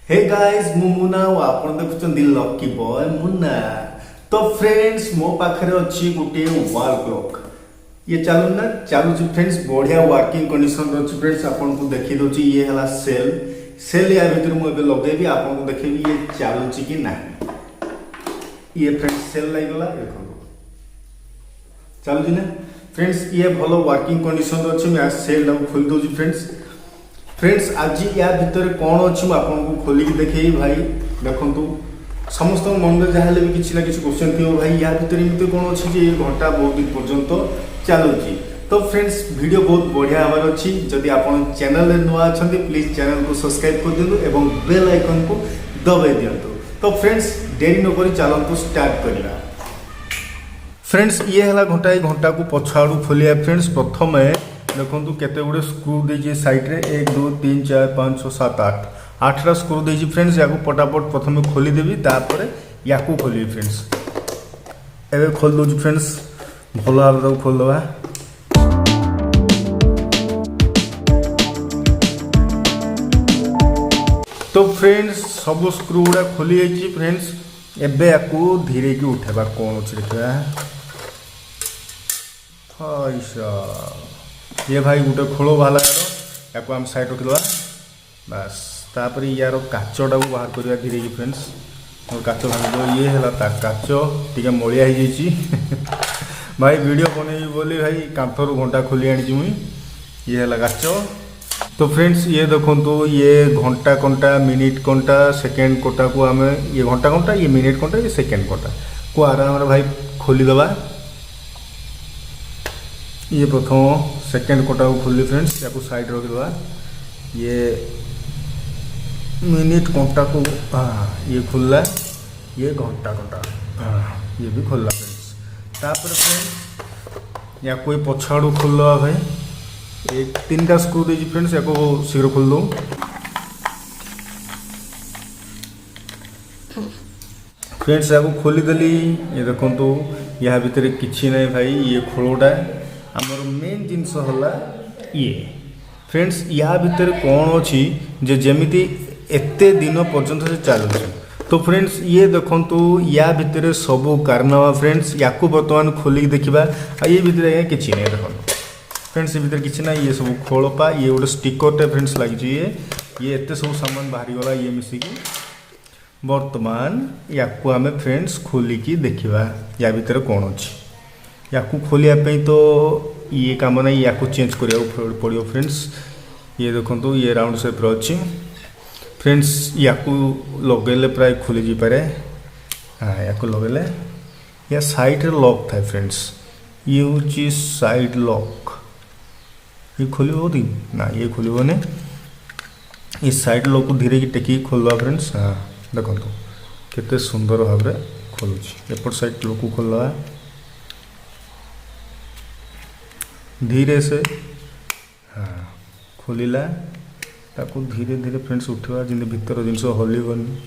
Hey guys मु मुन्ना आपण देखुछन दिल लकी बॉय मुन्ना। तो फ्रेंड्स मो पाखरे अछि गुटे वॉल क्लॉक। ये चालू ना चालू छी फ्रेंड्स, बढ़िया वर्किंग कंडीशन रो छी फ्रेंड्स। आपन को देखि दो छी ये हला सेल या भीतर मु एबे लगेबी आपन को देखेबी ये चालू छी कि ना। ये फ्रेंड्स सेल लाइ गला देखो चालू छी ना फ्रेंड्स। ये भलो वर्किंग कंडीशन रो छी। मैं सेल ला खोल दो छी फ्रेंड्स आज या भितर कौन अच्छी आपको खोलिक देखे भाई देखु। समस्त मन में जहाँ भी किसी ना कि क्वेश्चन थी भाई या भितर एमती कौन अच्छी जे घंटा बहुत दिन पर्यंत चलुची। तो फ्रेंड्स वीडियो बहुत बढ़िया हमार अच्छी। जदि आप चैनल नुआ अच्छा प्लीज चैनल को सब्सक्राइब कर दिंतु एवं बेल आइकन को दबाई दिंतु। तो फ्रेंड्स देरी नक चलतु स्टार्ट करवा। फ्रेंड्स ये है घंटा को पछाड़ू खोलिया। फ्रेंड्स प्रथम देखो केते गुड़े स्क्रू दे साइड रे 1 2 3 4 5 6 7 8 8टा स्क्रू दे फ्रेंड्स। या पटापट प्रथम खोलीदेवी तापर या खोल फ्रेंड्स। एवं खोल दो फ्रेंड्स भल भाव खोलदे। तो फ्रेंड्स सब स्क्रू गुड़ा खोली जाइए फ्रेंड्स। एबे या धीरे की उठेबा कौन अच्छे देखा ये भाई गोटे खोल बाहर या आम साइड रखिदेवा बास। तापर यार काचटा को बाहर करवा धीरे की फ्रेंड्स। और काच भांग ये है काच टी मलिया भाई वीडियो बनैबी बोली भाई कांथर घंटा खोली आनी मुई। ये है काच। तो फ्रेंड्स ये देखो ये घंटा कंटा मिनिट कंटा सेकेंड कोटा को आम ये घंटा कंटा ये मिनिट कंटा ये सेकेंड कंटा को आराम भाई खोलीदे। ये प्रथम सेकेंड कोटा को खोली फ्रेंड्स या साइड रखिदेवा। ये मिनिट कंटा को ये खुलला। ये घंटा कंटा ये भी खोलला फ्रेंड्स। तापर फ्रेंड्स या कोई पछाड़ू खोलवा भाई। एक 3टा स्क्रू दे फ्रेंड्स या शीघ्र खोल दो। फ्रेंड्स या खोलीदेली। ये देखो या भितर किसी ना भाई ये खोलटा आमर मेन जिनस होला ये फ्रेंड्स। या भितर कौन अच्छी जे जमीती एते दिन पर्यंत से चलुचे। तो फ्रेंड्स ये देखो या भितर सब कारनामा फ्रेंड्स। या बर्तमान खोलिक देखा ये भितर आज्ञा किसी नहीं देखो फ्रेंड्स। ये भितर किसी ना ये सब खोलपा ये गोटे स्टिकरटे फ्रेंड्स लगी। ये एते सब सामान बाहरी गला ये मिसिकी बर्तमान या आम फ्रेंड्स खोलिकी देखा या भितर कौन अच्छी। या खोलिया तो ये काम ना या चेंज करा पड़ो फ्रेंड्स। ये देखो ये राउंड शेप अच्छी फ्रेंड्स। या लगेले प्राय खोली जी पारे। हाँ या लगेले या साइड लॉक था फ्रेंड्स। ये हूँ साइड लॉक ये खोल ना ये खोलने ये साइड लॉक को धीरे की टेकी खोलवा फ्रेंड्स। हाँ देखो केते सुंदर भाव में खोलुची। एपट साइड लॉक को खोलवा धीरे से। हाँ खोलिला ताको धीरे धीरे फ्रेंड्स उठवा जिन भीतर जिनस हलबनी।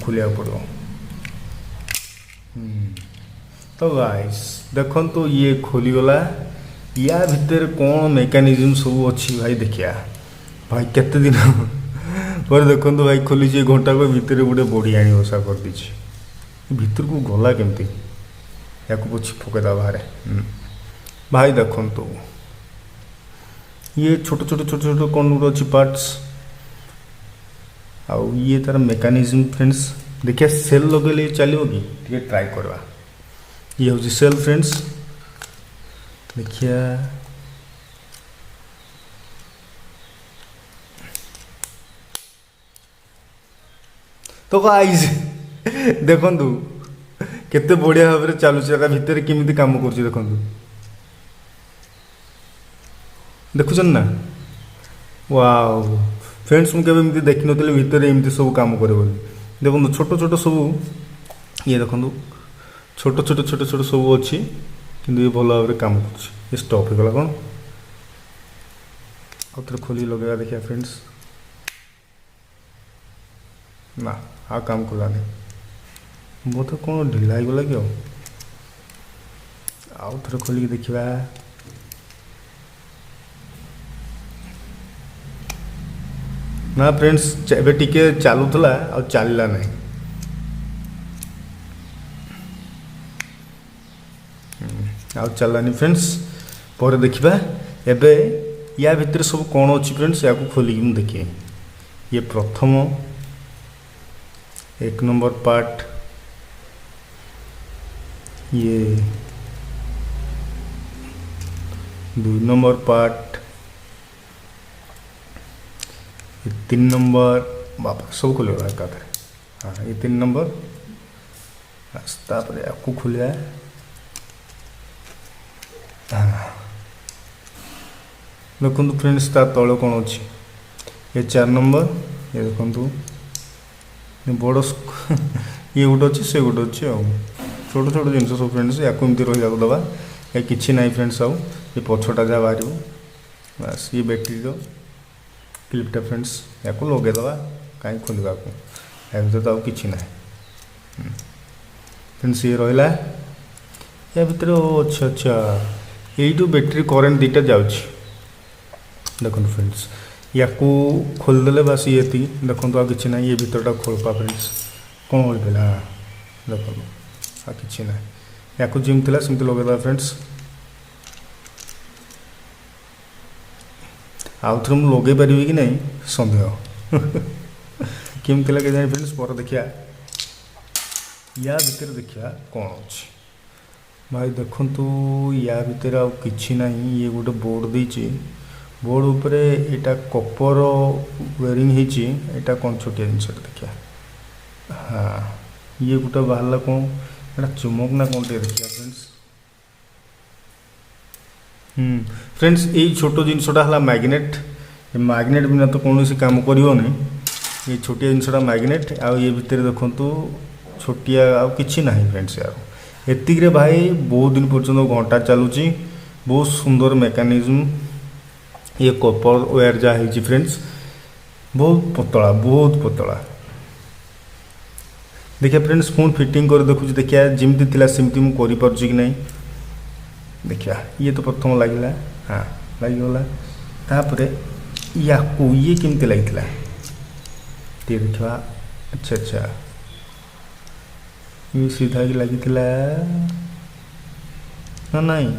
खोलिया पड़ो। तो गाइस देखो तो ये खोलीगला। या भितर कौन मेकानिज्म सब अच्छी भाई देखिया भाई केते दिन पर देखो भाई खोली घंटा को भितर गोटे बड़ी आनी ओसा कर दी भीतर को गला केमती या पछी फकेदा बाहर। भाई देखो ये छोट छोट छोट छोट कौन अच्छी पार्ट्स आउ ये तार मेकानिज्म फ्रेंड्स। देखिए सेल लगे चलो कि ट्राई करवा। ये हूँ सेल फ्रेंड्स देखिया। तो गाइस देखु केते बढ़िया भाव में चलुचे भितर केमी कम कर देखु देखुन ना। वाओ फ्रेंड्स मुझे देखी नी भितर एमती सब कम करे देखो छोट छोट सब ये देखो छोट छोट छोट छोट सब अच्छी कि ये भल भाव में कम कर स्टॉप होगा कौन आउे खोली लगे देखिए फ्रेंड्स। ना आ काम कलानी बोधे कौन ढिला गला कि आउ थे खोलिक देखा ना फ्रेंड्स एबे टिके चलुला आ चलला नहीं आउ चललानी फ्रेंड्स पर देखा एबे या भितर सब कौन अच्छी फ्रेंड्स या खोलिक देखिए ये प्रथम 1 नंबर पार्ट ये 2 नंबर पार्ट ये 3 नंबर बाप सब खोल हाँ ये 3 नंबर तापर आपको खोलिया हाँ देखो फ्रेंड्स ता तले कौन अच्छी ये 4 नंबर ये देखो बड़ ये गोटे अच्छे से गोटे अच्छे छोट छोट जिन सब फ्रेंड्स या रहा दबा ये किसी ना फ्रेंड्स आउ ये पछटा जहाँ बाहर बस ये बैटेरी क्लिपटा फ्रेंड्स या लगेदबा कहीं खोलवा को या भर तो कि ना फ्रेंड्स ये रहा या भर अच्छा अच्छा यू बैटेरी करेन्ट दुटा जाऊँ देखो फ्रेंड्स या खोलदे बस ये देखो आ कि ना ये भरटा खोलपा फ्रेंड्स कौन हो पाला हाँ देखो आ कि ना या जमी थी सेमती लगेदा फ्रेंड्स आउ थे मुझे लगे पारि कि नहीं सन्देह केमती लगे जाए फ्रेंड्स पर देखिया या भीतर देखिया कौन अच्छी भाई देखु या भीतर आ कि ना ये गोटे बोर्ड देती बोर्ड उपरे एटा कपर वेयरिंग होता कौन छोटिया जिनस देखिया हाँ ये गोटे बाहर कौन एटा चुमक ना कौन टे देखिया फ्रेंड्स फ्रेंड्स ये छोट जिनसटा है मैग्नेट मैग्नेट बिना तो कौन काम करनी ये छोटिया जिनसटा मैग्नेट आ ये भितर देखु छोटिया आ कि ना फ्रेंड्स यार एतिक भाई बहुत दिन पर्यटन घंटा चलुची बहुत सुंदर मेकानिज्म ये कपर वायर जहाँ है फ्रेंड्स बहुत पतला देखिए फ्रेंड्स पुणी फिटिंग कर देखुची देखिए जमती थी सेमती मुझे कि नहीं देखिया ये तो प्रथम लगे हाँ लगिगला तापर या ये केमती लगी टे देखा अच्छा अच्छा ये सीधा कि लगी ना नहीं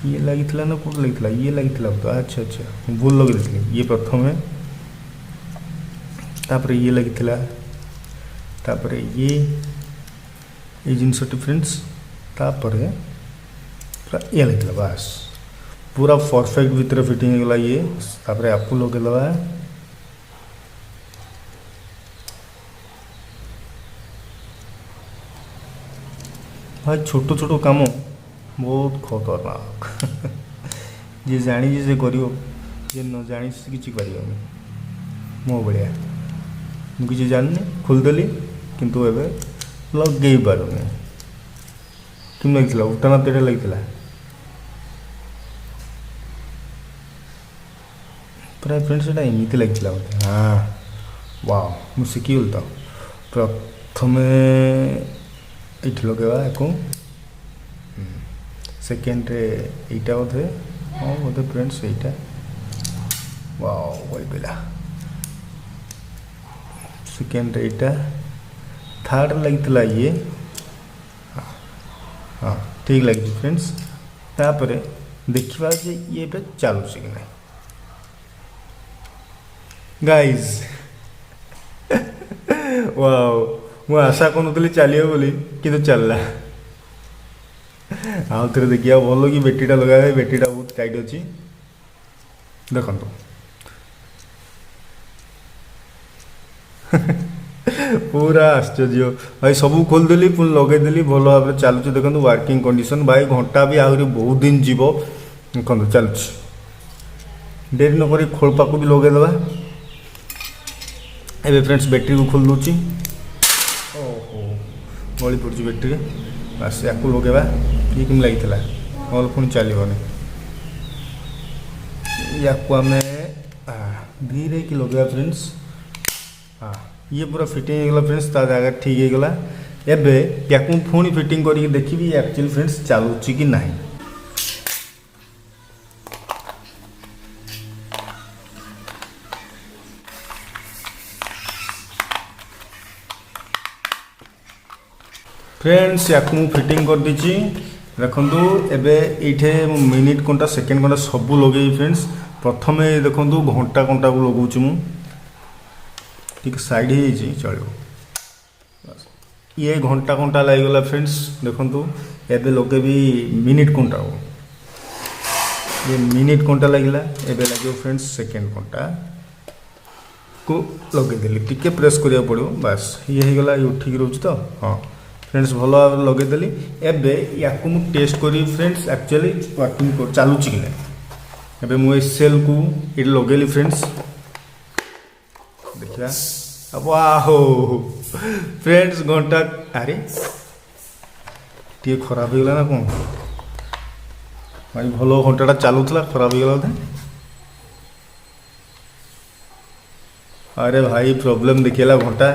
ये लगी ना कौट लगी ये लगी तो अच्छा अच्छा भूल लगे देखिए ये प्रथम तापर ये लगी तापर ये जिनसटी फ्रेंड्स तापर ये लगे बस पूरा परफेक्ट भीतर फिटिंग होगा ये तापर आपको लगेदबा भाई छोट छोट काम बहुत खतरनाक जी जानी से कर न जानी से कि मो भाया मुझे जानी खोलदेली किंतु एबे लगे पारुनी कि लगी उल्टा तेटा लगी प्राय फ्रेंड्स एटा एमती लगी मत हाँ वाह मुझे शिखीगली तो प्रथम ये लगेगा या सेकेंड एटा बोधे हाँ बोधे फ्रेंड्स यहीटा वाह वही पिला सेकेंड एटा थर्ड लगी ये हाँ ठीक लगी फ्रेंड्स तापर देखा ये चलू कि ना गाइज वाओ मु आशा करूँ चलिए बोली कि चलला आउ थे देखिए भल कि बेटीटा लगा बेटीटा बहुत टाइट अच्छी देखो पूरा आश्चर्य भाई सब खोलदेली पुणी लगेदेली भल भाव चलुच देखो वर्किंग कंडीशन भाई घंटा भी आहरी बहुत दिन जीव देखो चलुच डेरी नक खोलपा को भी लगेदबा एबे फ्रेंड्स बैटेरी को खोल दूची ओहो गली पड़ी बैटेरी बस या लगेगा ये कम लगी नल पुणी चलनी या आम धीरे कि लगेगा फ्रेंड्स हाँ ये पूरा फिटिंग होगा फ्रेंड्स ता जगह ठीक होगा एबे याकू पुणी फिटिंग करके देखिए एक्चुअली फ्रेंड्स चलुची कि नहीं। फ्रेंड्स याकू फिटिंग कर दीची देखु एबे ये मिनिट कंटा सेकेंड कंटा सबू लगे फ्रेंड्स। प्रथम देखु घंटा कंटा को लगौच मुझे साइड हो चलो ये घंटा कंटा लगेगा फ्रेंड्स। देखु एबे लगे भी मिनिट कंटा को ये मिनिट कंटा लगे एबे लगे फ्रेंड्स सेकेंड कंटा को लगेदेली टिके प्रेस करिया पड़ो बास ये गला ये ठीक रोच तो हाँ फ्रेंड्स भल भाव लगेदेली। एबे याकू मु टेस्ट करी फ्रेंड्स एक्चुअली वर्किंग चलुची कि नहीं। एबे मु सेल को ये लगेली फ्रेंड्स देखिया वाहो फ्रेंड्स घंटा अरे टे खराब हो गला ना कौन भाई भल घंटाटा चलुला खराब हो गला बोधे। अरे भाई प्रॉब्लम देखिएला घंटा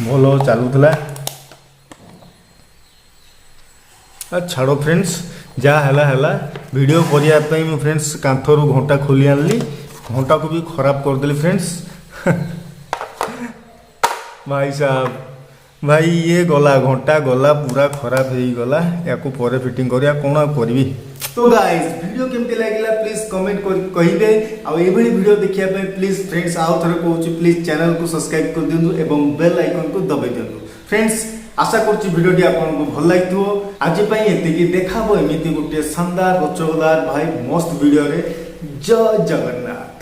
भल चलुला छाड़ फ्रेंड्स जहाँ है वीडियो करने मुझे फ्रेंड्स कांथरू घंटा खोली आनली घंटा को भी खराब करदेली फ्रेंड्स भाई साहब भाई ये गला घंटा गला पूरा खराब हो गला या पर फिटिंग करिया कौन करी। तो गाइस वीडियो केमती लगिला प्लीज कमेंट कर कहिबे आ एभली वीडियो देखिया पे प्लीज फ्रेंड्स आउ थरे कहूची प्लीज चैनल को सब्सक्राइब कर दियंतु एवं बेल आइकन को दबाई दियंतु। फ्रेंड्स आशा करछि वीडियोटी आपको भल लगिथो आज पई एतिकी देखाबो एमिति गोटे शानदार रोचकदार भाई मस्त वीडियो रे। जय जगन्नाथ।